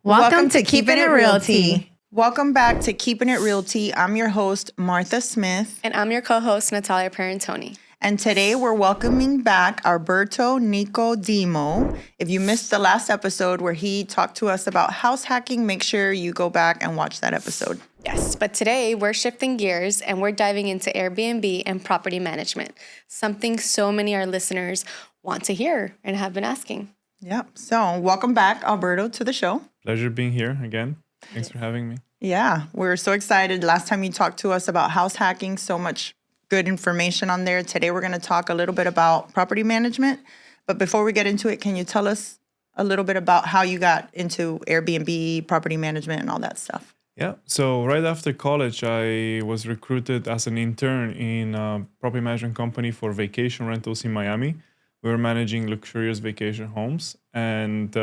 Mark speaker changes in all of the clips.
Speaker 1: Welcome to Keeping It Realty.
Speaker 2: Welcome back to Keeping It Realty. I'm your host, Martha Smith.
Speaker 1: And I'm your co-host, Natalia Parentoni.
Speaker 2: And today we're welcoming back Alberto Nikodimov. If you missed the last episode where he talked to us about house hacking, make sure you go back and watch that episode.
Speaker 1: Yes, but today we're shifting gears and we're diving into Airbnb and property management, something so many of our listeners want to hear and have been asking.
Speaker 2: Yep. So welcome back, Alberto, to the show.
Speaker 3: Pleasure being here again. Thanks for having me.
Speaker 2: Yeah, we're so excited. Last time you talked to us about house hacking, so much good information on there. Today we're going to talk a little bit about property management. But before we get into it, can you tell us a little bit about how you got into Airbnb, property management, and all that stuff?
Speaker 3: Yeah. So right after college, I was recruited as an intern in a property management company for vacation rentals in Miami. We were managing luxurious vacation homes, and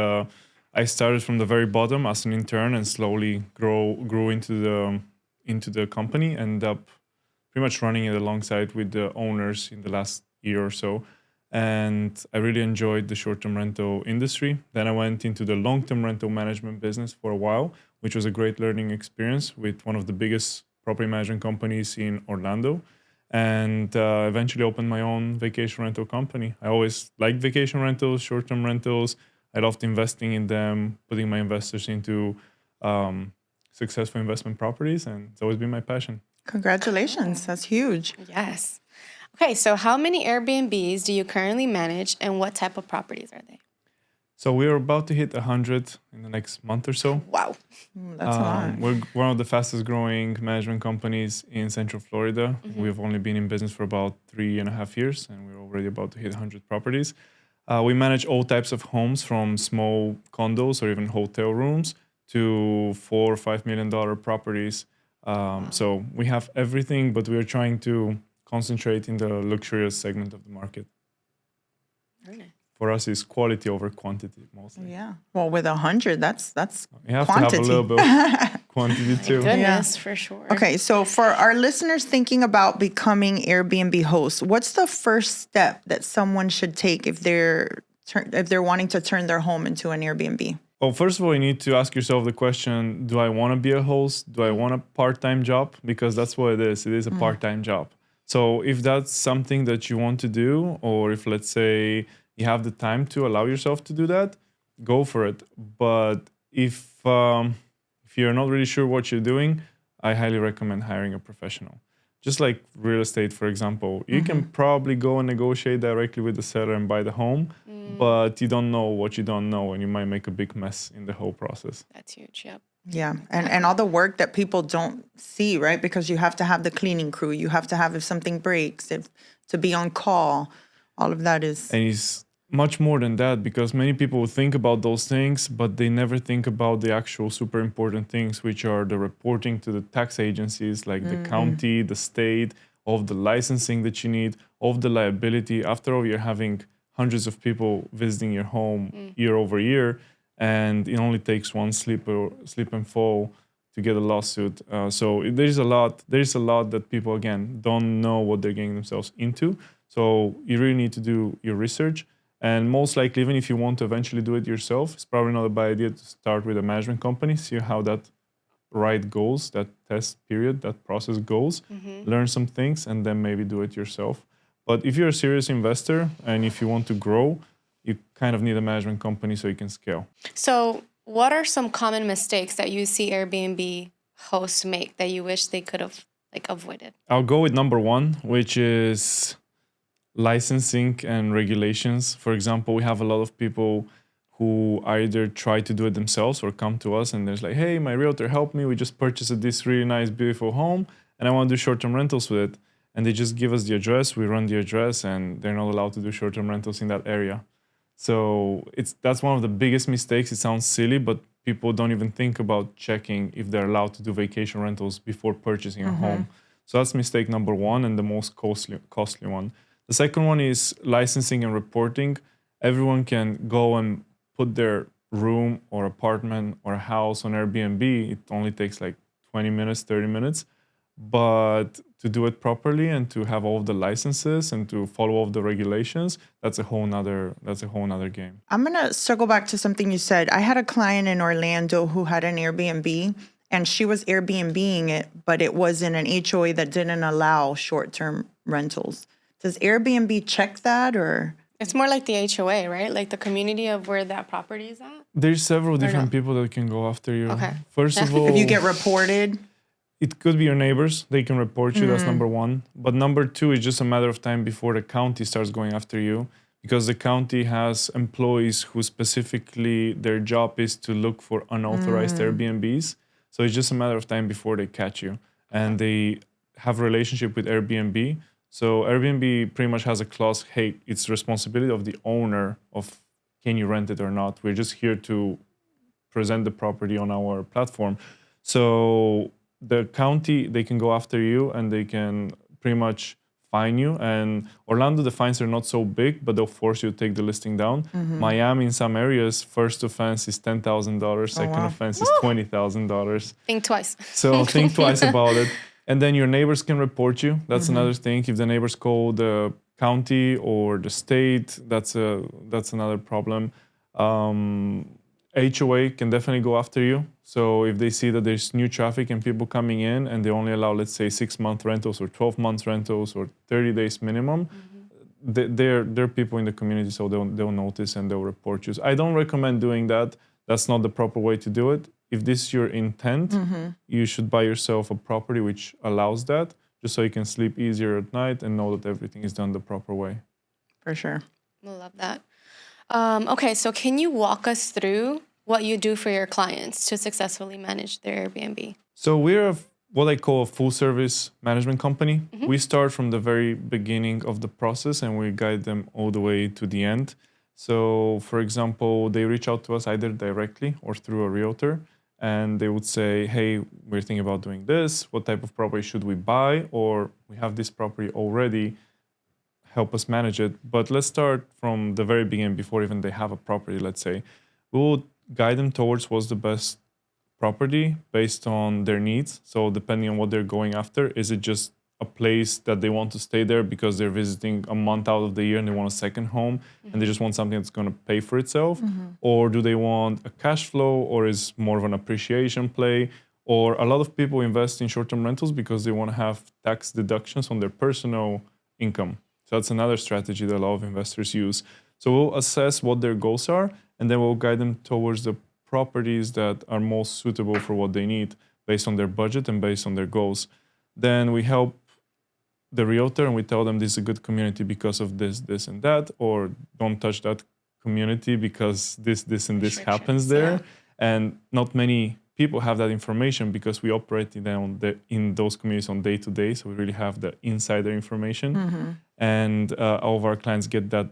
Speaker 3: I started from the very bottom as an intern and slowly grew into the company. Ended up pretty much running it alongside with the owners in the last year or so. And I really enjoyed the short-term rental industry. Then I went into the long-term rental management business for a while, which was a great learning experience with one of the biggest property management companies in Orlando. And eventually opened my own vacation rental company. I always liked vacation rentals, short-term rentals. I loved investing in them, putting my investors into successful investment properties, and it's always been my passion.
Speaker 2: Congratulations. That's huge.
Speaker 1: Yes. Okay, so how many Airbnbs do you currently manage and what type of properties are they?
Speaker 3: So we're about to hit 100 in the next month or so.
Speaker 1: Wow.
Speaker 2: That's a lot.
Speaker 3: We're one of the fastest growing management companies in Central Florida. Mm-hmm. We've only been in business for about 3.5 years, and we're already about to hit 100 properties. We manage all types of homes, from small condos or even hotel rooms to $4 or $5 million properties. So we have everything, but we're trying to concentrate in the luxurious segment of the market.
Speaker 1: Very nice.
Speaker 3: For us, it's quality over quantity mostly.
Speaker 2: Yeah. Well, with 100, that's
Speaker 3: You have
Speaker 2: quantity.
Speaker 3: to have a little bit of quantity too.
Speaker 1: Goodness, for sure.
Speaker 2: Okay, so for our listeners thinking about becoming Airbnb hosts, what's the first step that someone should take if they're wanting to turn their home into an Airbnb?
Speaker 3: Well, first of all, you need to ask yourself the question, do I want to be a host? Do I want a part-time job? Because that's what it is. It is a part-time job. So if that's something that you want to do, or if, let's say, you have the time to allow yourself to do that, go for it. But if you're not really sure what you're doing, I highly recommend hiring a professional. Just like real estate, for example, you can probably go and negotiate directly with the seller and buy the home, but you don't know what you don't know, and you might make a big mess in the whole process.
Speaker 1: That's huge, yep.
Speaker 2: Yeah, and all the work that people don't see, right? Because you have to have the cleaning crew, you have to have if something breaks, to be on call, all of that is...
Speaker 3: And it's much more than that, because many people think about those things, but they never think about the actual super important things, which are the reporting to the tax agencies, like the county, the state, of the licensing that you need, of the liability. After all, you're having hundreds of people visiting your home year over year, and it only takes one slip and fall to get a lawsuit. So there's a lot that people, again, don't know what they're getting themselves into. So you really need to do your research. And most likely, even if you want to eventually do it yourself, it's probably not a bad idea to start with a management company, see how that ride goes, that test period, that process goes, learn some things, and then maybe do it yourself. But if you're a serious investor and if you want to grow, you kind of need a management company so you can scale.
Speaker 1: So what are some common mistakes that you see Airbnb hosts make that you wish they could have avoided?
Speaker 3: I'll go with number one, which is licensing and regulations. For example, we have a lot of people who either try to do it themselves or come to us and there's like, hey, my realtor helped me. We just purchased this really nice, beautiful home and I want to do short-term rentals with it. And they just give us the address, we run the address, and they're not allowed to do short-term rentals in that area. So that's one of the biggest mistakes. It sounds silly, but people don't even think about checking if they're allowed to do vacation rentals before purchasing a home. So that's mistake number one and the most costly one. The second one is licensing and reporting. Everyone can go and put their room or apartment or a house on Airbnb. It only takes like 20 minutes, 30 minutes. But to do it properly and to have all of the licenses and to follow all of the regulations, that's a whole nother game.
Speaker 2: I'm going to circle back to something you said. I had a client in Orlando who had an Airbnb, and she was Airbnb-ing it, but it was in an HOA that didn't allow short-term rentals. Does Airbnb check that, or?
Speaker 1: It's more like the HOA, right? Like the community of where that property is at?
Speaker 3: There's several different
Speaker 1: no?
Speaker 3: people that can go after you.
Speaker 1: Okay.
Speaker 3: First of all,
Speaker 2: If you get reported?
Speaker 3: it could be your neighbors. They can report you. That's number one. But number two is just a matter of time before the county starts going after you, because the county has employees who specifically their job is to look for unauthorized Airbnbs. So it's just a matter of time before they catch you. And they have a relationship with Airbnb. So Airbnb pretty much has a clause, hey, it's the responsibility of the owner of can you rent it or not. We're just here to present the property on our platform. So the county, they can go after you and they can pretty much fine you. And Orlando, the fines are not so big, but they'll force you to take the listing down. Miami, in some areas, first offense is $10,000, second offense is $20,000.
Speaker 1: Think twice.
Speaker 3: So think twice about it. And then your neighbors can report you. That's another thing. If the neighbors call the county or the state, that's another problem. HOA can definitely go after you. So if they see that there's new traffic and people coming in and they only allow, let's say, 6-month rentals or 12 months rentals or 30 days minimum, they're people in the community, so they'll notice and they'll report you. So I don't recommend doing that. That's not the proper way to do it. If this is your intent, you should buy yourself a property which allows that, just so you can sleep easier at night and know that everything is done the proper way.
Speaker 2: For sure.
Speaker 1: I love that. Okay, so can you walk us through what you do for your clients to successfully manage their Airbnb?
Speaker 3: So we're what I call a full service management company. We start from the very beginning of the process and we guide them all the way to the end. So for example, they reach out to us either directly or through a realtor. And they would say, hey, we're thinking about doing this. What type of property should we buy? Or we have this property already. Help us manage it. But let's start from the very beginning before even they have a property, let's say. We'll guide them towards what's the best property based on their needs. So depending on what they're going after, is it just a place that they want to stay there because they're visiting a month out of the year and they want a second home and they just want something that's going to pay for itself? Or do they want a cash flow, or is more of an appreciation play? Or a lot of people invest in short-term rentals because they want to have tax deductions on their personal income. So that's another strategy that a lot of investors use. So we'll assess what their goals are and then we'll guide them towards the properties that are most suitable for what they need based on their budget and based on their goals. Then we help the realtor and we tell them this is a good community because of this, this, and that, or don't touch that community because this, and this happens there. And not many people have that information because we operate in those communities on day to day. So we really have the insider information. And all of our clients get that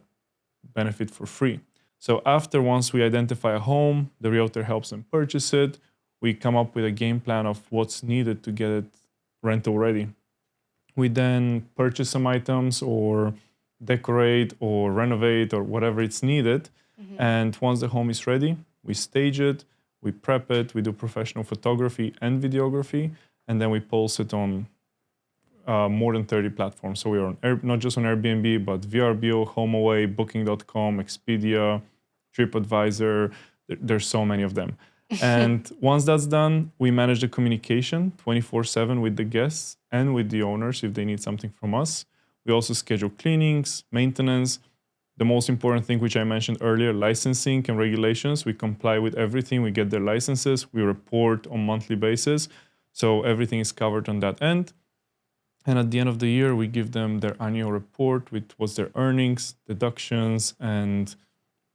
Speaker 3: benefit for free. So once we identify a home, the realtor helps them purchase it. We come up with a game plan of what's needed to get it rental ready. We then purchase some items or decorate or renovate or whatever it's needed. And once the home is ready, we stage it, we prep it, we do professional photography and videography, and then we post it on more than 30 platforms. So we are on not just on Airbnb, but VRBO, HomeAway, Booking.com, Expedia, TripAdvisor. There's so many of them. And once that's done, we manage the communication 24/7 with the guests and with the owners if they need something from us. We also schedule cleanings, maintenance. The most important thing, which I mentioned earlier, licensing and regulations. We comply with everything. We get their licenses. We report on monthly basis. So everything is covered on that end. And at the end of the year, we give them their annual report with what's their earnings, deductions, and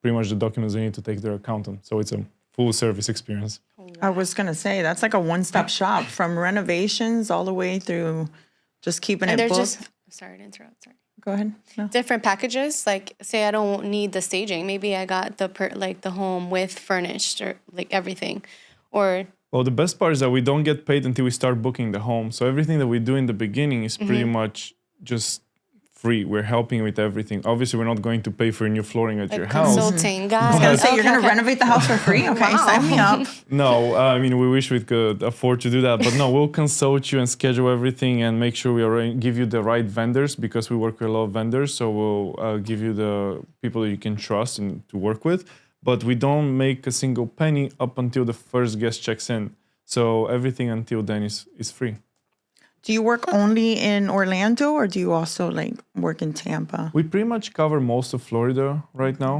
Speaker 3: pretty much the documents they need to take their accountant. So it's a full service experience.
Speaker 2: I was going to say, that's like a one-stop shop from renovations all the way through just keeping it booked.
Speaker 1: Sorry to interrupt. Sorry.
Speaker 2: Go ahead. No.
Speaker 1: Different packages. Like, say I don't need the staging. Maybe I got the home with furnished or like everything, or.
Speaker 3: Well, the best part is that we don't get paid until we start booking the home. So everything that we do in the beginning is pretty much just free. We're helping you with everything. Obviously, we're not going to pay for new flooring at your
Speaker 1: Like
Speaker 3: house.
Speaker 1: consulting, got
Speaker 2: I was
Speaker 1: it.
Speaker 2: gonna say you're
Speaker 1: Okay,
Speaker 2: gonna
Speaker 1: okay.
Speaker 2: renovate the house for free. Okay, sign me up.
Speaker 3: No, I mean, we wish we could afford to do that, but no, we'll consult you and schedule everything and make sure we give you the right vendors, because we work with a lot of vendors. So we'll give you the people that you can trust and to work with. But we don't make a single penny up until the first guest checks in. So everything until then is free.
Speaker 2: Do you work only in Orlando, or do you also like work in Tampa?
Speaker 3: We pretty much cover most of Florida right now,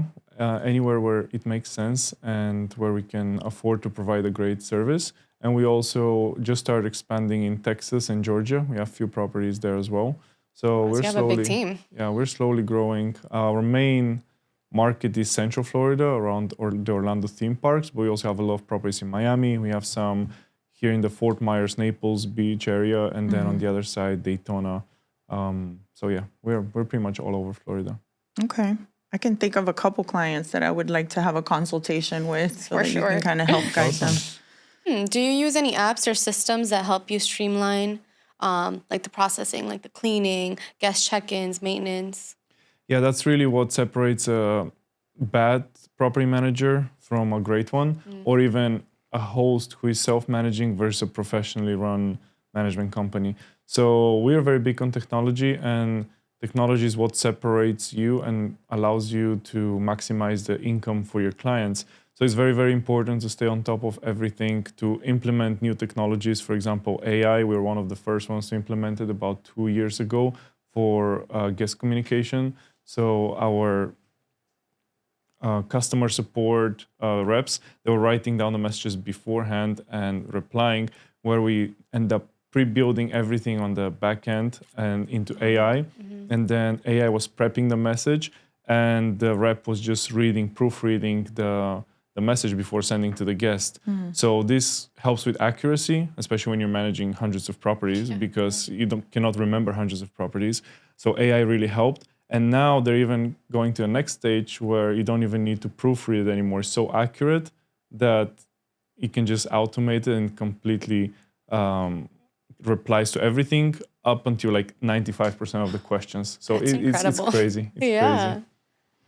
Speaker 3: anywhere where it makes sense and where we can afford to provide a great service. And we also just started expanding in Texas and Georgia. We have a few properties there as well. So
Speaker 1: So
Speaker 3: we're
Speaker 1: you have a
Speaker 3: slowly,
Speaker 1: big team.
Speaker 3: yeah, we're slowly growing. Our main market is Central Florida, around the Orlando theme parks. But we also have a lot of properties in Miami. We have some here in the Fort Myers, Naples Beach area, and then on the other side, Daytona. So yeah, we're pretty much all over Florida.
Speaker 2: Okay. I can think of a couple clients that I would like to have a consultation with, so
Speaker 1: For
Speaker 2: that you
Speaker 1: sure.
Speaker 2: can kind of help guide them.
Speaker 1: Do you use any apps or systems that help you streamline like the processing, like the cleaning, guest check-ins, maintenance?
Speaker 3: Yeah, that's really what separates a bad property manager from a great one, or even a host who is self-managing versus a professionally run management company. So we're very big on technology, and technology is what separates you and allows you to maximize the income for your clients. So it's very, very important to stay on top of everything, to implement new technologies. For example, AI, we were one of the first ones to implement it about 2 years ago for guest communication. So our customer support reps, they were writing down the messages beforehand and replying, where we end up pre-building everything on the back end and into AI. And then AI was prepping the message, and the rep was just proofreading the message before sending to the guest. So this helps with accuracy, especially when you're managing hundreds of properties, because you cannot remember hundreds of properties. So AI really helped. And now they're even going to the next stage where you don't even need to proofread it anymore. It's so accurate that you can just automate it and completely replies to everything up until like 95% of the questions. So
Speaker 1: That's
Speaker 3: it's
Speaker 1: incredible.
Speaker 3: crazy. It's
Speaker 1: Yeah.
Speaker 3: crazy.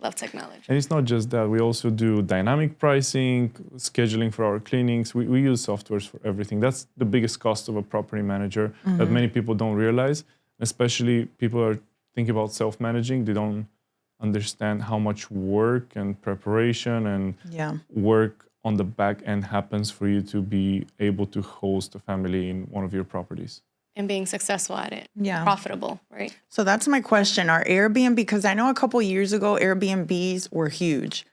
Speaker 1: Love technology.
Speaker 3: And it's not just that. We also do dynamic pricing, scheduling for our cleanings. We use softwares for everything. That's the biggest cost of a property manager that many people don't realize, especially people are thinking about self-managing. They don't understand how much work and preparation and work on the back end happens for you to be able to host a family in one of your properties.
Speaker 1: And being successful at it.
Speaker 2: Yeah.
Speaker 1: Profitable, right?
Speaker 2: So that's my question. Are Airbnb, because I know a couple years ago, Airbnbs were huge.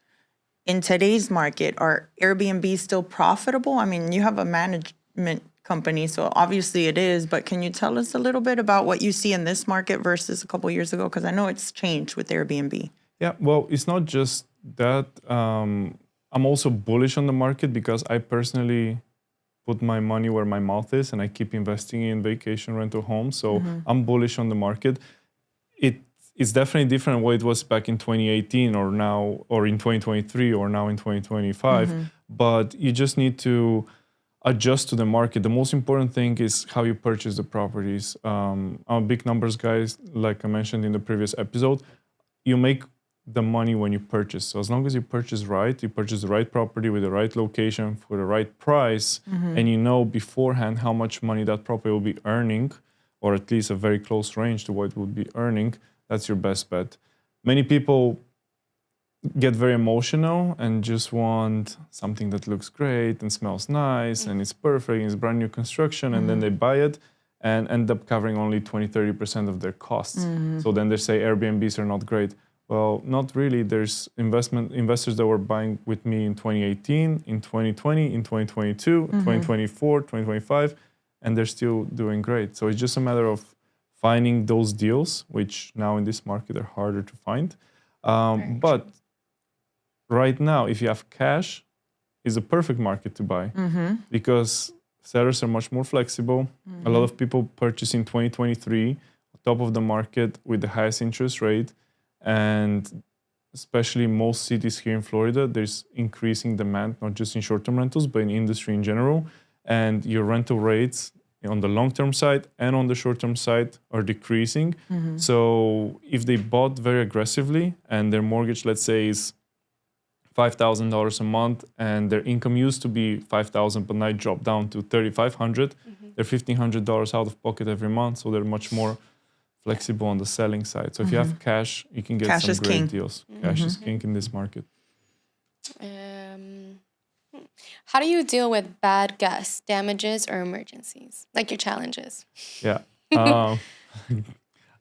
Speaker 2: In today's market, are Airbnb still profitable? I mean, you have a management company, so obviously it is, but can you tell us a little bit about what you see in this market versus a couple years ago? Because I know it's changed with Airbnb.
Speaker 3: Yeah, well, it's not just that. I'm also bullish on the market because I personally put my money where my mouth is, and I keep investing in vacation rental homes. So I'm bullish on the market. It's definitely different than what it was back in 2018 or now, or in 2023 or now in 2025. But you just need to adjust to the market. The most important thing is how you purchase the properties. I'm a big numbers guy, like I mentioned in the previous episode. You make the money when you purchase. So as long as you purchase right, you purchase the right property with the right location for the right price, and you know beforehand how much money that property will be earning, or at least a very close range to what it would be earning, that's your best bet. Many people get very emotional and just want something that looks great and smells nice and it's perfect and it's brand new construction, and then they buy it and end up covering only 20-30% of their costs. So then they say Airbnbs are not great. Well, not really. There's investors that were buying with me in 2018, in 2020, in 2022, 2024, 2025, and they're still doing great. So it's just a matter of finding those deals, which now in this market are harder to find. But right now, if you have cash, is a perfect market to buy because sellers are much more flexible. A lot of people purchase in 2023, top of the market with the highest interest rate. And especially most cities here in Florida, there's increasing demand, not just in short-term rentals, but in industry in general. And your rental rates on the long-term side and on the short-term side are decreasing. So if they bought very aggressively and their mortgage, let's say, is $5,000 a month, and their income used to be $5,000, but now it dropped down to $3,500. They're $1,500 out of pocket every month, so they're much more flexible on the selling side. So if you have cash, you can get
Speaker 2: Cash
Speaker 3: some
Speaker 2: is
Speaker 3: great
Speaker 2: king.
Speaker 3: deals. Cash is king in this market.
Speaker 1: How do you deal with bad guests, damages, or emergencies? Like your challenges.
Speaker 3: Yeah.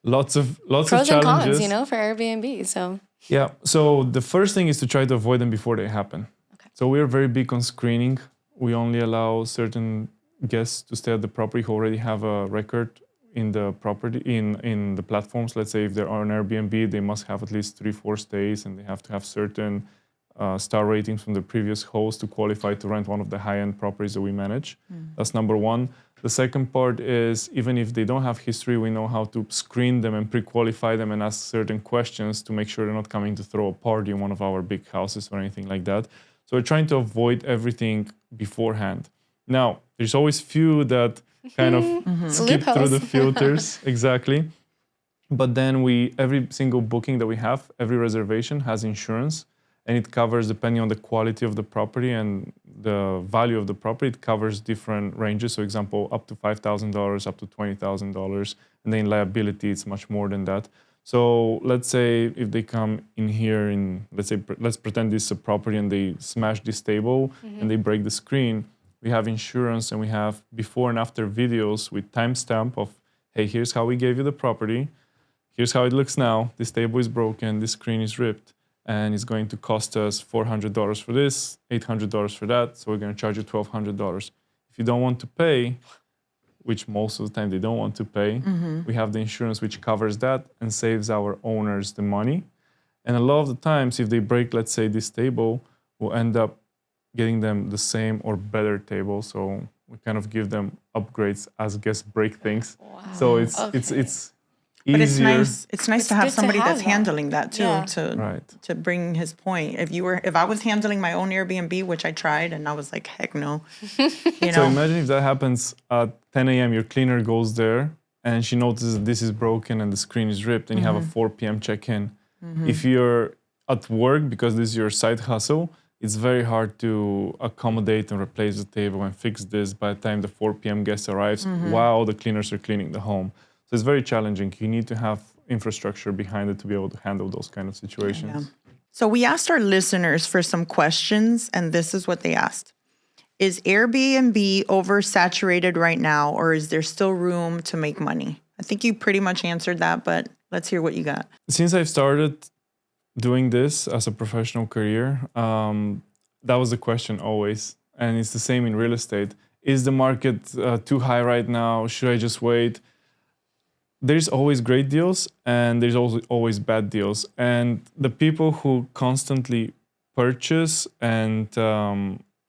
Speaker 3: Lots of
Speaker 1: Pros and
Speaker 3: challenges.
Speaker 1: cons, for Airbnb. So
Speaker 3: Yeah. So the first thing is to try to avoid them before they happen.
Speaker 1: Okay.
Speaker 3: So we're very big on screening. We only allow certain guests to stay at the property who already have a record in the property, in the platforms. Let's say if they're on Airbnb, they must have at least 3-4 stays, and they have to have certain star ratings from the previous host to qualify to rent one of the high-end properties that we manage. That's number one. The second part is, even if they don't have history, we know how to screen them and pre-qualify them and ask certain questions to make sure they're not coming to throw a party in one of our big houses or anything like that. So we're trying to avoid everything beforehand. Now, there's always few that kind of skip through the filters. Exactly. But then every single booking that we have, every reservation has insurance, and it covers, depending on the quality of the property and the value of the property, it covers different ranges. So example, up to $5,000, up to $20,000. And then liability, it's much more than that. So let's say if they come in here let's pretend this is a property and they smash this table and they break the screen, we have insurance and we have before and after videos with timestamp of, hey, here's how we gave you the property. Here's how it looks now. This table is broken. This screen is ripped. And it's going to cost us $400 for this, $800 for that. So we're going to charge you $1,200. If you don't want to pay, which most of the time they don't want to pay, we have the insurance which covers that and saves our owners the money. And a lot of the times, if they break, let's say, this table, we'll end up getting them the same or better table. So we kind of give them upgrades as guests break things.
Speaker 1: Wow.
Speaker 3: So it's easier.
Speaker 2: But it's nice to have
Speaker 1: good to
Speaker 2: somebody
Speaker 1: have
Speaker 2: that's
Speaker 1: that.
Speaker 2: handling that too,
Speaker 1: Yeah.
Speaker 2: to bring his point. If I was handling my own Airbnb, which I tried, and I was like, heck no.
Speaker 3: So imagine if that happens at 10 a.m., your cleaner goes there and she notices this is broken and the screen is ripped, and you have a 4 p.m. check-in. If you're at work, because this is your side hustle, it's very hard to accommodate and replace the table and fix this by the time the 4 p.m. guest arrives while the cleaners are cleaning the home. So it's very challenging. You need to have infrastructure behind it to be able to handle those kind of situations.
Speaker 2: Yeah. So we asked our listeners for some questions, and this is what they asked. Is Airbnb oversaturated right now, or is there still room to make money? I think you pretty much answered that, but let's hear what you got.
Speaker 3: Since I've started doing this as a professional career, that was the question always. And it's the same in real estate. Is the market too high right now? Should I just wait? There's always great deals and there's also always bad deals. And the people who constantly purchase and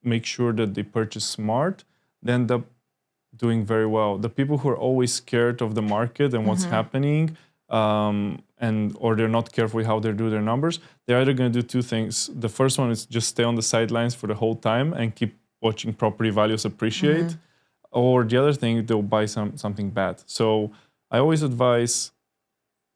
Speaker 3: make sure that they purchase smart, they end up doing very well. The people who are always scared of the market and what's happening, or they're not careful with how they do their numbers, they're either going to do two things. The first one is just stay on the sidelines for the whole time and keep watching property values appreciate. Or the other thing, they'll buy something bad. So I always advise,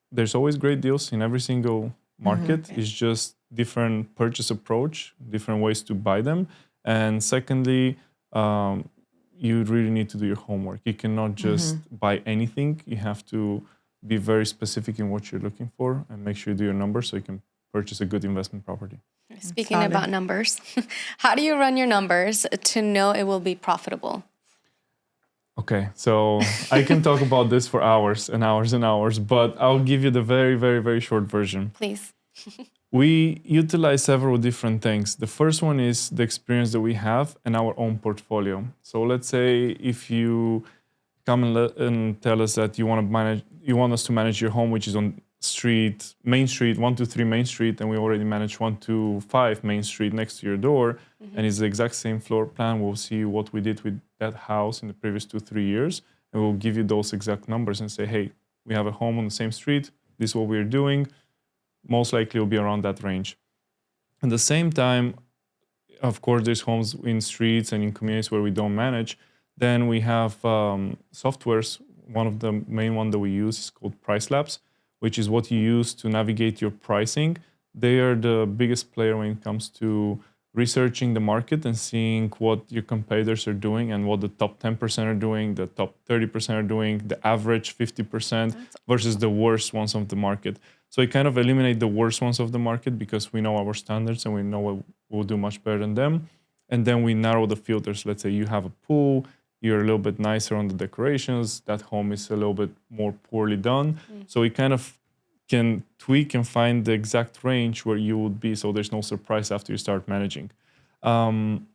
Speaker 3: there's always great deals in every single market. It's just different purchase approach, different ways to buy them. And secondly, you really need to do your homework. You cannot just buy anything. You have to be very specific in what you're looking for and make sure you do your numbers so you can purchase a good investment property.
Speaker 1: Speaking about numbers, how do you run your numbers to know it will be profitable?
Speaker 3: Okay, so I can talk about this for hours and hours and hours, but I'll give you the very, very, very short version.
Speaker 1: Please.
Speaker 3: We utilize several different things. The first one is the experience that we have and our own portfolio. So let's say if you come and tell us that you want us to manage your home, which is on Main Street, 123 Main Street, and we already manage 125 Main Street next to your door, and it's the exact same floor plan. We'll see what we did with that house in the previous 2-3 years, and we'll give you those exact numbers and say, hey, we have a home on the same street. This is what we're doing. Most likely will be around that range. At the same time, of course, there's homes in streets and in communities where we don't manage Then we have softwares. One of the main one that we use is called Price Labs, which is what you use to navigate your pricing. They are the biggest player when it comes to researching the market and seeing what your competitors are doing and what the top 10% are doing, the top 30% are doing, the average 50% versus the worst ones of the market. So we kind of eliminate the worst ones of the market because we know our standards and we know what we'll do much better than them. And then we narrow the filters. Let's say you have a pool, you're a little bit nicer on the decorations, that home is a little bit more poorly done. So we kind of can tweak and find the exact range where you would be, so there's no surprise after you start managing. And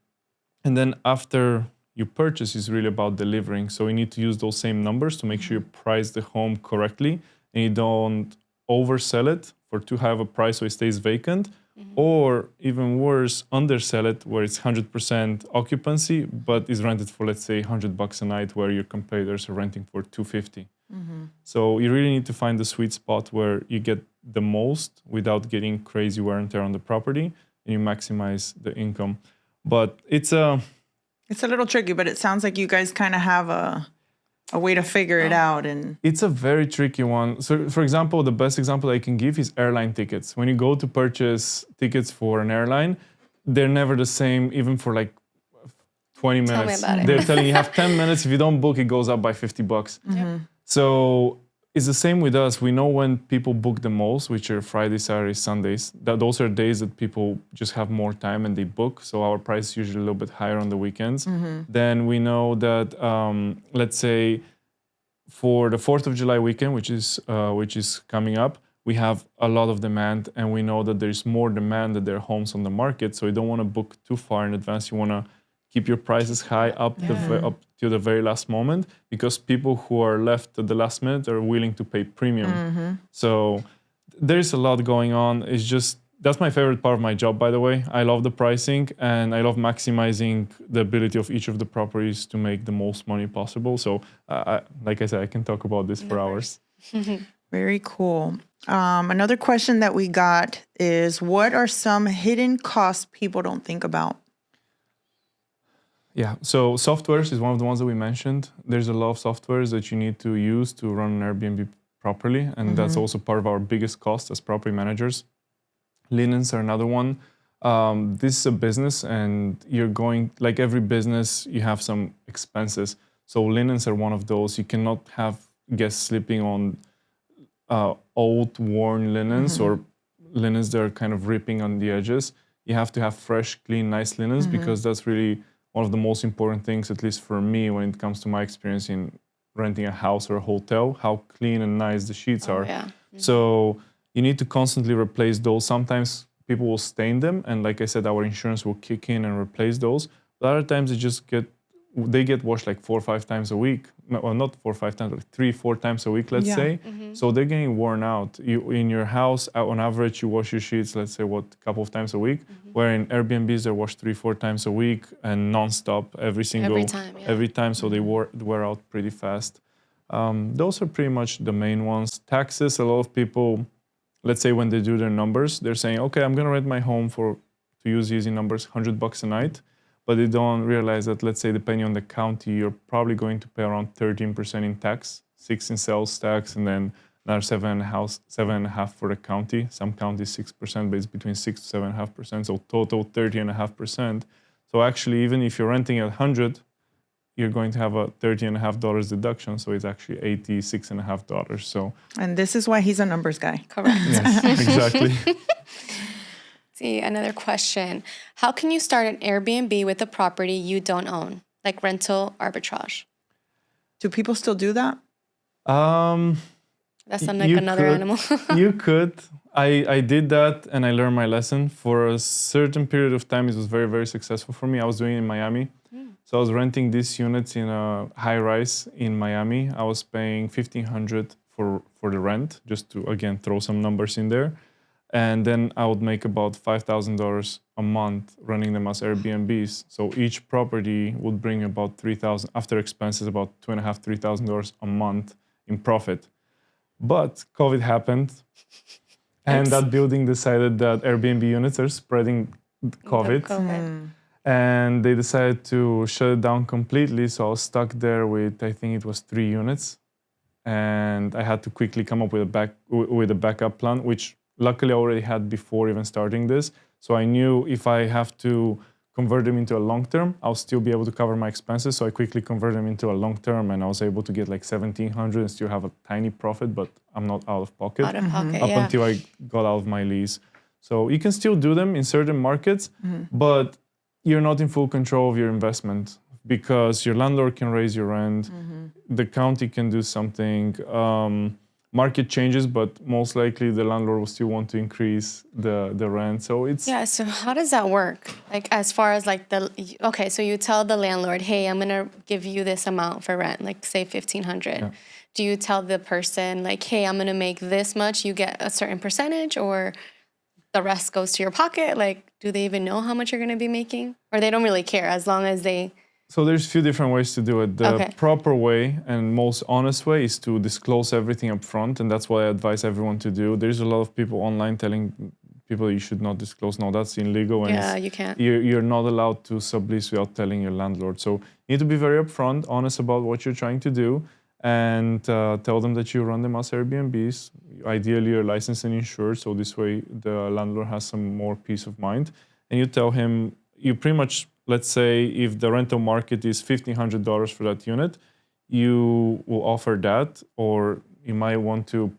Speaker 3: then after you purchase is really about delivering. So you need to use those same numbers to make sure you price the home correctly and you don't oversell it for too high of a price so it stays vacant, or even worse, undersell it where it's 100% occupancy but is rented for, let's say, $100 a night where your competitors are renting for $250. So you really need to find the sweet spot where you get the most without getting crazy wear and tear on the property, and you maximize the income. But it's a
Speaker 2: little tricky, but it sounds like you guys kind of have a way to figure it out. And
Speaker 3: it's a very tricky one. So, for example, the best example I can give is airline tickets. When you go to purchase tickets for an airline, they're never the same, even for like 20 minutes.
Speaker 1: Tell me about it.
Speaker 3: They're telling you have 10 minutes. If you don't book, it goes up by $50. So it's the same with us. We know when people book the most, which are Fridays, Saturdays, Sundays, that those are days that people just have more time and they book. So our price is usually a little bit higher on the weekends. Then we know that, let's say, for the 4th of July weekend, which is coming up, we have a lot of demand, and we know that there's more demand than there are homes on the market. So you don't want to book too far in advance. You want to keep your prices high up to the very last moment, because people who are left at the last minute are willing to pay premium. So there's a lot going on. It's just, that's my favorite part of my job, by the way. I love the pricing and I love maximizing the ability of each of the properties to make the most money possible. So like I said, I can talk about this for hours.
Speaker 2: very cool. Another question that we got is, what are some hidden costs people don't think about?
Speaker 3: Yeah, so softwares is one of the ones that we mentioned. There's a lot of softwares that you need to use to run an Airbnb properly, and that's also part of our biggest cost as property managers. Linens are another one. This is a business, and you're going, like every business, you have some expenses. So linens are one of those. You cannot have guests sleeping on old, worn linens or linens that are kind of ripping on the edges. You have to have fresh, clean, nice linens because that's really one of the most important things, at least for me, when it comes to my experience in renting a house or a hotel, how clean and nice the sheets are. So you need to constantly replace those. Sometimes people will stain them, and like I said, our insurance will kick in and replace those. But other times they get washed like 4 or 5 times a week. Well, not 4 or 5 times, like 3, 4 times a week, let's say. So they're getting worn out. In your house, on average, you wash your sheets, let's say, a couple of times a week. Where in Airbnbs, they're washed 3, 4 times a week and nonstop every time. So they wear out pretty fast. Those are pretty much the main ones. Taxes, a lot of people, let's say when they do their numbers, they're saying, okay, I'm going to rent my home to use easy numbers, $100 a night. But they don't realize that, let's say, depending on the county, you're probably going to pay around 13% in tax, 6% in sales tax, and then another 7.5% for the county. Some counties 6%, but it's between 6 to 7.5%. So total 30.5%. So actually, even if you're renting at 100, you're going to have a $30.5 deduction. So it's actually $86.5. So.
Speaker 2: And this is why he's a numbers guy.
Speaker 1: Correct.
Speaker 3: Yes, exactly.
Speaker 1: See, another question. How can you start an Airbnb with a property you don't own, like rental arbitrage?
Speaker 2: Do people still do that?
Speaker 1: That sounds like another animal.
Speaker 3: You could. I did that and I learned my lesson. For a certain period of time, it was very, very successful for me. I was doing it in Miami. So I was renting these units in a high-rise in Miami. I was paying $1,500 for the rent, just to, again, throw some numbers in there. And then I would make about $5,000 a month running them as Airbnbs. So each property would bring about $3,000, after expenses, about $2,500, $3,000 a month in profit. But COVID happened, and that building decided that Airbnb units are spreading COVID. And they decided to shut it down completely. So I was stuck there with, I think it was 3 units. And I had to quickly come up with a backup plan, which luckily I already had before even starting this. So I knew if I have to convert them into a long term, I'll still be able to cover my expenses. So I quickly converted them into a long term, and I was able to get like 1,700 and still have a tiny profit, but I'm not out of pocket.
Speaker 1: Out of pocket,
Speaker 3: Up
Speaker 1: yeah.
Speaker 3: until I got out of my lease. So you can still do them in certain markets, but you're not in full control of your investment because your landlord can raise your rent, the county can do something, market changes, but most likely the landlord will still want to increase the rent. So it's
Speaker 1: Yeah, so how does that work? Like as far as like okay, so you tell the landlord, hey, I'm gonna give you this amount for rent, like say 1,500.
Speaker 3: Yeah.
Speaker 1: Do you tell the person like, hey, I'm gonna make this much, you get a certain percentage, or the rest goes to your pocket? Like, do they even know how much you're gonna be making? Or they don't really care as long as they...
Speaker 3: So there's a few different ways to do it. The proper way and most honest way is to disclose everything up front, and that's what I advise everyone to do. There's a lot of people online telling people you should not disclose. No, that's illegal. And
Speaker 1: Yeah, you can't.
Speaker 3: You're not allowed to sublease without telling your landlord. So you need to be very upfront, honest about what you're trying to do, and tell them that you run them as Airbnbs. Ideally, you're licensed and insured, so this way the landlord has some more peace of mind. And you tell him, you pretty much, let's say if the rental market is $1,500 for that unit, you will offer that, or you might want to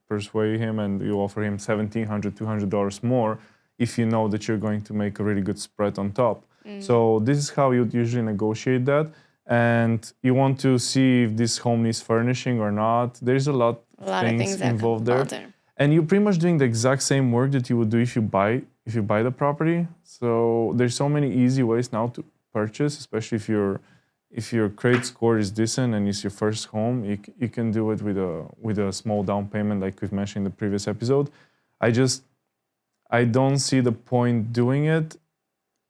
Speaker 3: persuade him and you offer him $1,700, $200 more if you know that you're going to make a really good spread on top. So this is how you'd usually negotiate that. And you want to see if this home needs furnishing or not. There's a lot of things involved there. And you're pretty much doing the exact same work that you would do if you buy the property. So there's so many easy ways now to purchase, especially if your credit score is decent and it's your first home. You can do it with a small down payment, like we've mentioned in the previous episode. I don't see the point doing it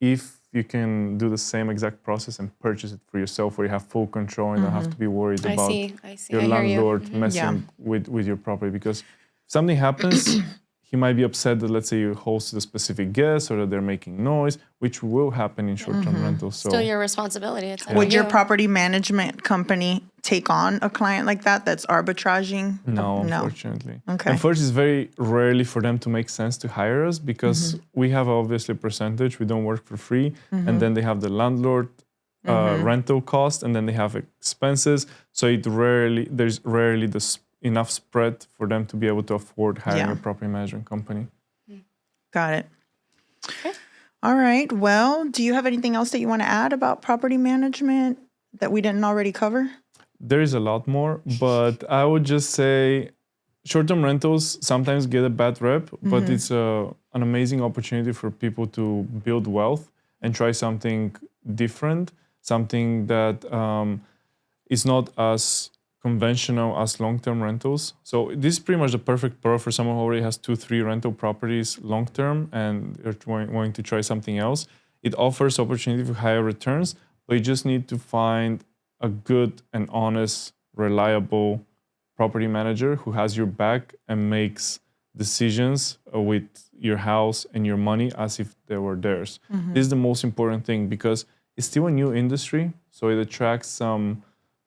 Speaker 3: if you can do the same exact process and purchase it for yourself, where you have full control and don't have to be worried about your landlord messing with your property. Because if something happens, he might be upset that, let's say, you hosted a specific guest or that they're making noise, which will happen in short-term rentals. So
Speaker 1: still your responsibility. It's
Speaker 2: would your property management company take on a client like that that's arbitraging?
Speaker 3: No, unfortunately.
Speaker 2: Okay.
Speaker 3: And first, it's very rarely for them to make sense to hire us because we have obviously a percentage. We don't work for free. And then they have the landlord rental cost, and then they have expenses. So there's rarely enough spread for them to be able to afford hiring a property management company.
Speaker 2: Got it. Okay. All right. Well, do you have anything else that you want to add about property management that we didn't already cover?
Speaker 3: There is a lot more, but I would just say short-term rentals sometimes get a bad rep, but it's an amazing opportunity for people to build wealth and try something different, something that is not as conventional as long-term rentals. So this is pretty much the perfect product for someone who already has 2-3 rental properties long-term and they're wanting to try something else. It offers opportunity for higher returns, but you just need to find a good and honest, reliable property manager who has your back and makes decisions with your house and your money as if they were theirs. This is the most important thing because it's still a new industry, so it attracts some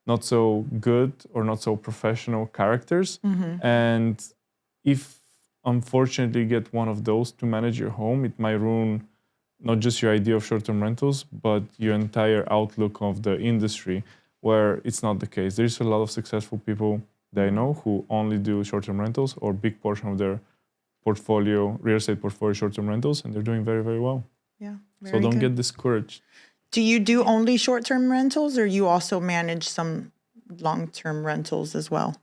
Speaker 3: not so good or not so professional characters. And if unfortunately you get one of those to manage your home, it might ruin not just your idea of short-term rentals, but your entire outlook of the industry, where it's not the case. There's a lot of successful people that I know who only do short-term rentals or big portion of their portfolio, real estate portfolio, short-term rentals, and they're doing very, very well.
Speaker 2: Yeah.
Speaker 3: So don't get discouraged.
Speaker 2: Do you do only short-term rentals, or you also manage some long-term rentals as well?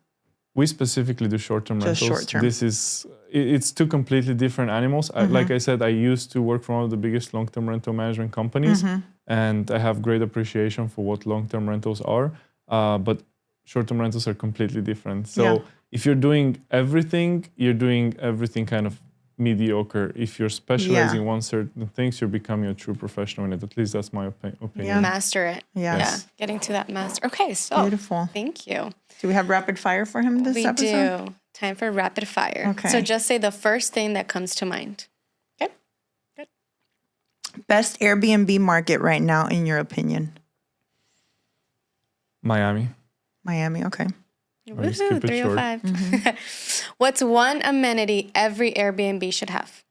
Speaker 3: We specifically do short-term rentals.
Speaker 2: Short-term.
Speaker 3: It's two completely different animals. Like I said, I used to work for one of the biggest long-term rental management companies, and I have great appreciation for what long-term rentals are. But short-term rentals are completely different. So if you're doing everything kind of mediocre. If you're specializing in one certain things, you're becoming a true professional in it. At least that's my opinion.
Speaker 2: Yeah.
Speaker 1: Master it.
Speaker 2: Yes.
Speaker 1: Yeah. Getting to that master. Okay, so
Speaker 2: beautiful.
Speaker 1: Thank you.
Speaker 2: Do we have rapid fire for him this episode?
Speaker 1: We do. Time for rapid fire.
Speaker 2: Okay.
Speaker 1: So just say the first thing that comes to mind. Okay. Good.
Speaker 2: Best Airbnb market right now, in your opinion?
Speaker 3: Miami.
Speaker 2: Miami, okay.
Speaker 3: Always keep it short.
Speaker 1: 305. What's one amenity every Airbnb should have?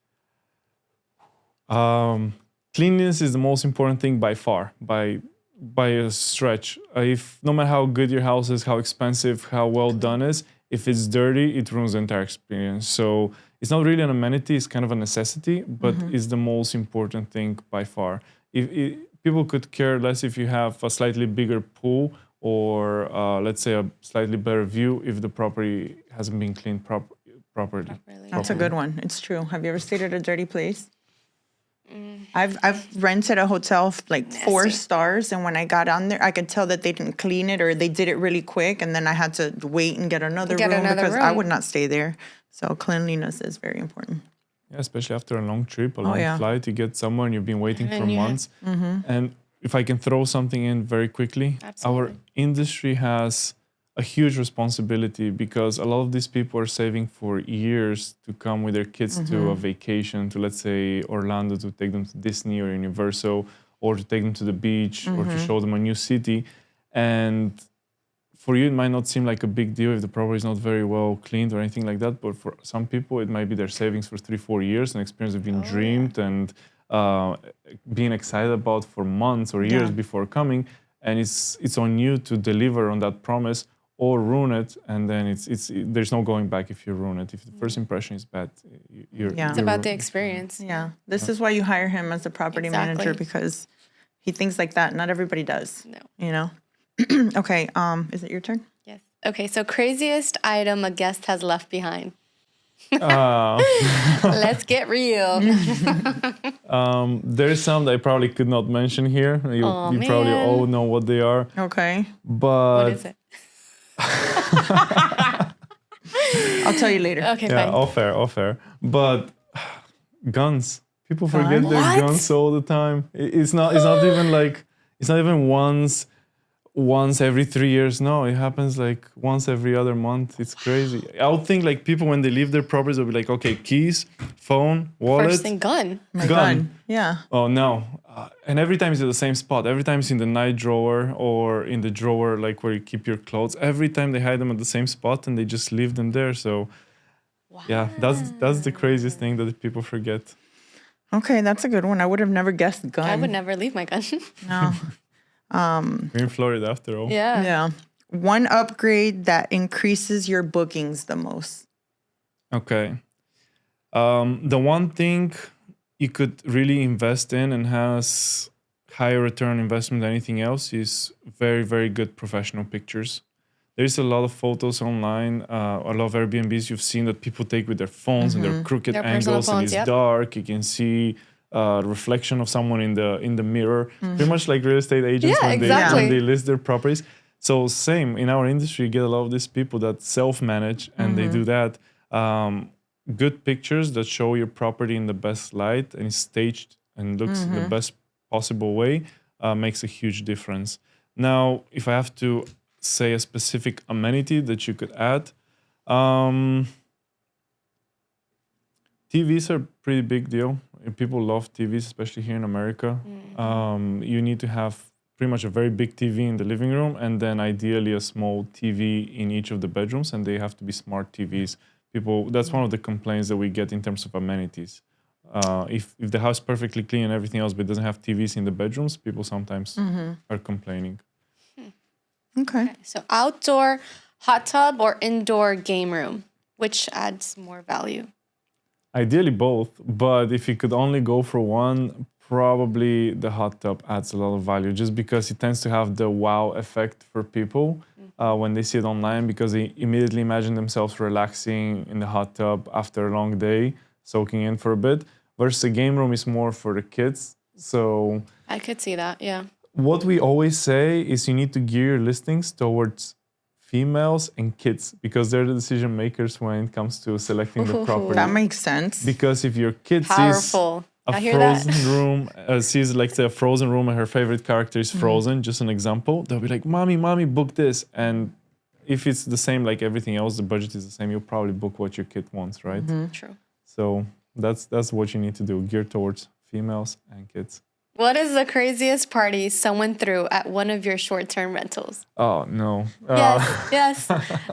Speaker 3: Cleanliness is the most important thing by far, by a stretch. If no matter how good your house is, how expensive, how well done is, if it's dirty, it ruins the entire experience. So it's not really an amenity; it's kind of a necessity, but it's the most important thing by far. If people could care less if you have a slightly bigger pool or let's say a slightly better view if the property hasn't been cleaned properly.
Speaker 2: That's a good one. It's true. Have you ever stayed at a dirty place? I've rented a hotel like 4
Speaker 1: Nasty.
Speaker 2: stars, and when I got on there, I could tell that they didn't clean it or they did it really quick, and then I had to wait and get another room because I would not stay there. So cleanliness is very important.
Speaker 3: Yeah, especially after a long trip, a long
Speaker 2: yeah.
Speaker 3: flight, you get somewhere and you've been waiting for
Speaker 1: And you have-
Speaker 3: months. And if I can throw something in very quickly, our
Speaker 1: Absolutely.
Speaker 3: industry has a huge responsibility because a lot of these people are saving for years to come with their kids to a vacation to, let's say, Orlando, to take them to Disney or Universal, or to take them to the beach or to show them a new city. And for you, it might not seem like a big deal if the property is not very well cleaned or anything like that. But for some people, it might be their savings for 3-4 years, an experience they've been dreamed and being excited about for months or years before coming. And it's on you to deliver on that promise or ruin it. And then there's no going back if you ruin it. If the first impression is bad, you're
Speaker 2: Yeah.
Speaker 1: It's about the experience.
Speaker 2: Yeah. This is why you hire him as a property manager,
Speaker 1: Exactly.
Speaker 2: because he thinks like that. Not everybody does.
Speaker 1: No.
Speaker 2: You know? Okay. Is it your turn?
Speaker 1: Yes. Okay, so craziest item a guest has left behind. Let's get real.
Speaker 3: There's some that I probably could not mention here. You probably
Speaker 1: man.
Speaker 3: all know what they are.
Speaker 2: Okay.
Speaker 3: But
Speaker 1: What is it?
Speaker 2: I'll tell you later.
Speaker 1: Okay,
Speaker 3: yeah,
Speaker 1: fine.
Speaker 3: off air. But guns. People forget their
Speaker 1: What?
Speaker 3: guns all the time. It's not even once every 3 years. No, it happens like once every other month. It's crazy. I would think like people when they leave their properties will be like, okay, keys, phone, wallet,
Speaker 1: First thing, gun.
Speaker 2: My
Speaker 3: gun.
Speaker 2: gun. Yeah.
Speaker 3: Oh no. And every time it's in the same spot. Every time it's in the night drawer or in the drawer like where you keep your clothes. Every time they hide them at the same spot and they just leave them there. So yeah, that's the craziest thing that people forget.
Speaker 2: Okay, that's a good one. I would have never guessed gun.
Speaker 1: I would never leave my gun.
Speaker 2: No.
Speaker 3: We're in Florida after all.
Speaker 1: Yeah.
Speaker 2: Yeah. One upgrade that increases your bookings the most.
Speaker 3: Okay. The one thing you could really invest in and has higher return on investment than anything else is very, very good professional pictures. There's a lot of photos online, a lot of Airbnbs you've seen that people take with their phones and their crooked
Speaker 1: Their personal
Speaker 3: angles, and
Speaker 1: phones,
Speaker 3: it's
Speaker 1: yep.
Speaker 3: dark. You can see reflection of someone in the mirror. Pretty much like real estate agents
Speaker 1: Yeah,
Speaker 3: when
Speaker 1: exactly.
Speaker 3: they list their properties. So same in our industry, you get a lot of these people that self-manage and they do that. Good pictures that show your property in the best light and is staged and looks the best possible way makes a huge difference. Now, if I have to say a specific amenity that you could add, TVs are a pretty big deal. People love TVs, especially here in America. You need to have pretty much a very big TV in the living room and then ideally a small TV in each of the bedrooms, and they have to be smart TVs. That's one of the complaints that we get in terms of amenities. If the house is perfectly clean and everything else but doesn't have TVs in the bedrooms, people sometimes are complaining.
Speaker 2: Okay.
Speaker 1: So outdoor hot tub or indoor game room, which adds more value?
Speaker 3: Ideally both, but if you could only go for one, probably the hot tub adds a lot of value just because it tends to have the wow effect for people when they see it online, because they immediately imagine themselves relaxing in the hot tub after a long day, soaking in for a bit, versus a game room is more for the kids. So
Speaker 1: I could see that, yeah.
Speaker 3: what we always say is you need to gear your listings towards females and kids because they're the decision makers when it comes to selecting the property.
Speaker 2: That makes sense.
Speaker 3: Because if your kid sees
Speaker 1: Powerful.
Speaker 3: a
Speaker 1: I hear that.
Speaker 3: frozen room, sees like say a frozen room and her favorite character is Frozen, just an example, they'll be like, mommy, book this. And if it's the same like everything else, the budget is the same, you'll probably book what your kid wants, right?
Speaker 1: True.
Speaker 3: So that's what you need to do, gear towards females and kids.
Speaker 1: What is the craziest party someone threw at one of your short-term rentals?
Speaker 3: Oh, no.
Speaker 1: Yes.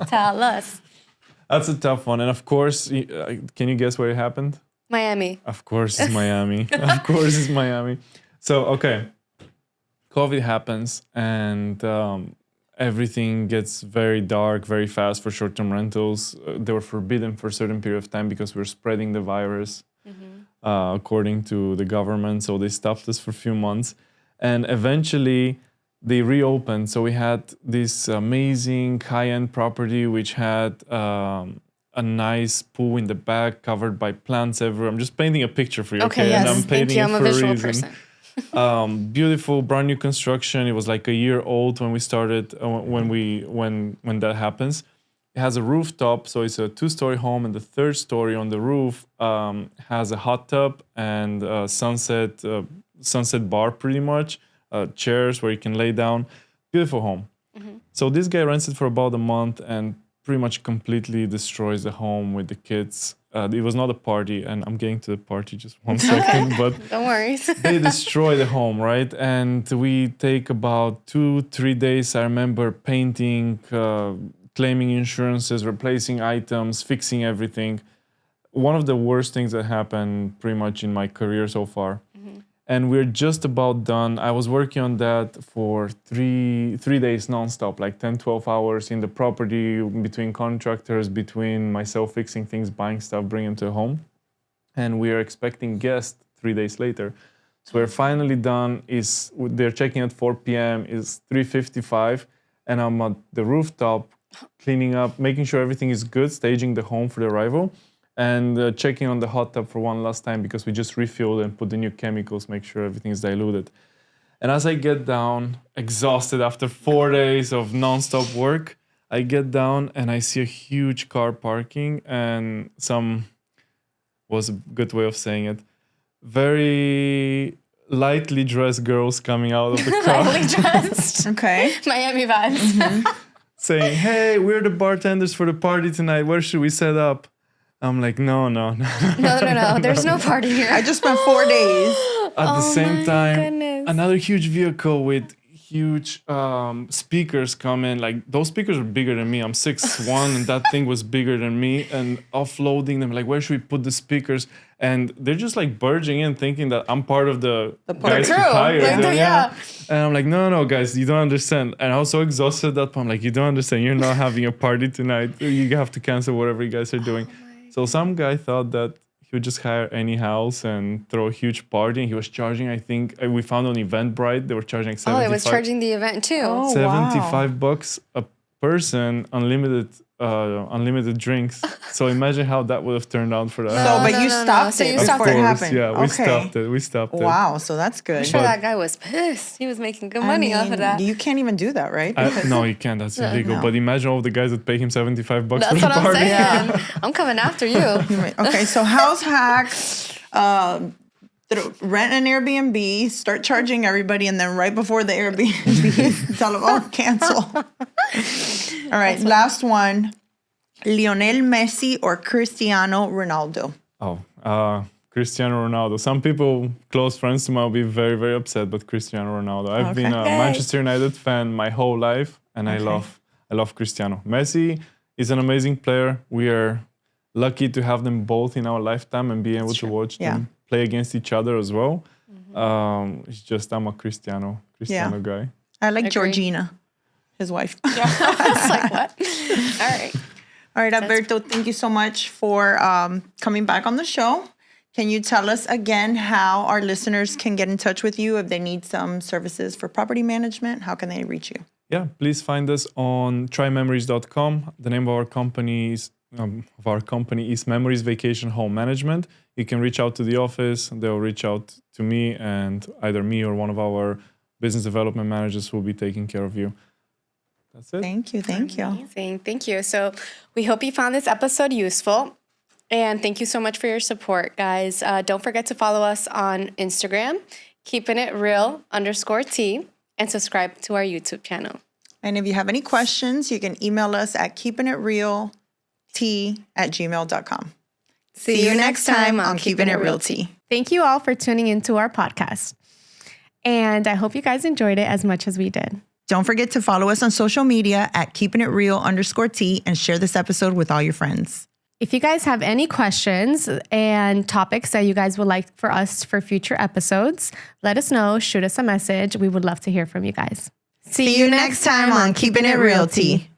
Speaker 1: Tell us.
Speaker 3: That's a tough one. And of course, can you guess where it happened?
Speaker 1: Miami.
Speaker 3: Of course, it's Miami. Of course, it's Miami. So, okay. COVID happens and everything gets very dark, very fast for short-term rentals. They were forbidden for a certain period of time because we were spreading the virus, according to the government. So they stopped us for a few months. And eventually they reopened. So we had this amazing high-end property which had a nice pool in the back covered by plants everywhere. I'm just painting a picture for you, okay?
Speaker 1: Yes.
Speaker 3: And I'm
Speaker 1: Thank
Speaker 3: painting
Speaker 1: you.
Speaker 3: it
Speaker 1: I'm a
Speaker 3: for
Speaker 1: visual
Speaker 3: reason.
Speaker 1: person.
Speaker 3: Beautiful, brand new construction. It was like a year old when we started. When that happens, it has a rooftop, so it's a 2-story home, and the 3rd story on the roof has a hot tub and a sunset bar, pretty much, chairs where you can lay down. Beautiful home. So this guy rents it for about a month and pretty much completely destroys the home with the kids. It was not a party, and I'm getting to the party just one second, but
Speaker 1: Don't worry.
Speaker 3: they destroy the home, right? And we take about 2-3 days. I remember painting, claiming insurances, replacing items, fixing everything. One of the worst things that happened pretty much in my career so far. And we're just about done. I was working on that for three days nonstop, like 10, 12 hours in the property, between contractors, between myself fixing things, buying stuff, bringing them to home. And we are expecting guests 3 days later. So we're finally done. They're checking at 4 p.m. It's 3:55, and I'm at the rooftop cleaning up, making sure everything is good, staging the home for the arrival, and checking on the hot tub for one last time because we just refilled and put the new chemicals, make sure everything is diluted. And as I get down, exhausted after 4 days of nonstop work, I get down and I see a huge car parking and was a good way of saying it, very lightly dressed girls coming out of the car.
Speaker 1: Lightly dressed.
Speaker 2: Okay.
Speaker 1: Miami vibes.
Speaker 3: Saying, hey, we're the bartenders for the party tonight. Where should we set up? I'm like, no.
Speaker 1: No. There's no party here.
Speaker 2: I just spent 4 days.
Speaker 3: At the same time,
Speaker 1: goodness.
Speaker 3: another huge vehicle with huge speakers come in. Like, those speakers are bigger than me. I'm 6'1", and that thing was bigger than me. And offloading them, like, where should we put the speakers? And they're just like barging in, thinking that I'm part of the guys who
Speaker 1: crew.
Speaker 3: hired
Speaker 1: Like,
Speaker 3: them.
Speaker 1: yeah.
Speaker 3: And I'm like, no, guys, you don't understand. And I was so exhausted at that point. I'm like, you don't understand. You're not having a party tonight. You have to cancel whatever you guys are doing. So some guy thought that he would just hire any house and throw a huge party. And he was charging, I think, we found on Eventbrite, they were charging like 75.
Speaker 1: Oh, it was charging the event too.
Speaker 2: Oh, wow.
Speaker 3: $75 a person, unlimited drinks. So imagine how that would have turned out for us.
Speaker 2: So, but you stopped
Speaker 1: So
Speaker 2: it
Speaker 1: you
Speaker 3: Of
Speaker 1: stopped
Speaker 2: before it
Speaker 3: course,
Speaker 2: happened.
Speaker 3: yeah, we
Speaker 2: Okay.
Speaker 3: stopped it.
Speaker 2: Wow, so that's good.
Speaker 1: I'm sure
Speaker 3: But-
Speaker 1: that guy was pissed. He was making good money off of
Speaker 2: mean,
Speaker 1: that.
Speaker 2: You can't even do that, right?
Speaker 3: No, you can't. That's illegal.
Speaker 2: No.
Speaker 3: But imagine all the guys that pay him $75 for
Speaker 1: That's
Speaker 3: the
Speaker 1: what I'm
Speaker 3: party.
Speaker 1: saying. I'm coming after you.
Speaker 2: Okay, so house hacks, rent an Airbnb, start charging everybody, and then right before the Airbnb, tell them, oh, cancel. All right, last one. Lionel Messi or Cristiano Ronaldo?
Speaker 3: Cristiano Ronaldo. Some people, close friends to mine, will be very, very upset, but Cristiano Ronaldo. I've been a Manchester United fan my whole life, and I love Cristiano. Messi is an amazing player. We are lucky to have them both in our lifetime and be able to watch them play against each other as well. It's just I'm a Cristiano guy.
Speaker 2: I like Georgina, his wife.
Speaker 1: It's like, what? All right.
Speaker 2: All right, Alberto, thank you so much for coming back on the show. Can you tell us again how our listeners can get in touch with you if they need some services for property management? How can they reach you?
Speaker 3: Yeah, please find us on trymemories.com. The name of our company is Memories Vacation Home Management. You can reach out to the office. They'll reach out to me, and either me or one of our business development managers will be taking care of you. That's it.
Speaker 2: Thank you.
Speaker 1: Amazing. Thank you. So we hope you found this episode useful. And thank you so much for your support, guys. Don't forget to follow us on Instagram, keepingitreal_T, and subscribe to our YouTube channel.
Speaker 2: And if you have any questions, you can email us at keepingitrealt@gmail.com. See you next time on Keeping It Realty.
Speaker 1: Thank you all for tuning into our podcast. And I hope you guys enjoyed it as much as we did.
Speaker 2: Don't forget to follow us on social media at keepingitreal_T and share this episode with all your friends.
Speaker 1: If you guys have any questions and topics that you guys would like for us for future episodes, let us know. Shoot us a message. We would love to hear from you guys.
Speaker 2: See you next time on Keeping It Realty.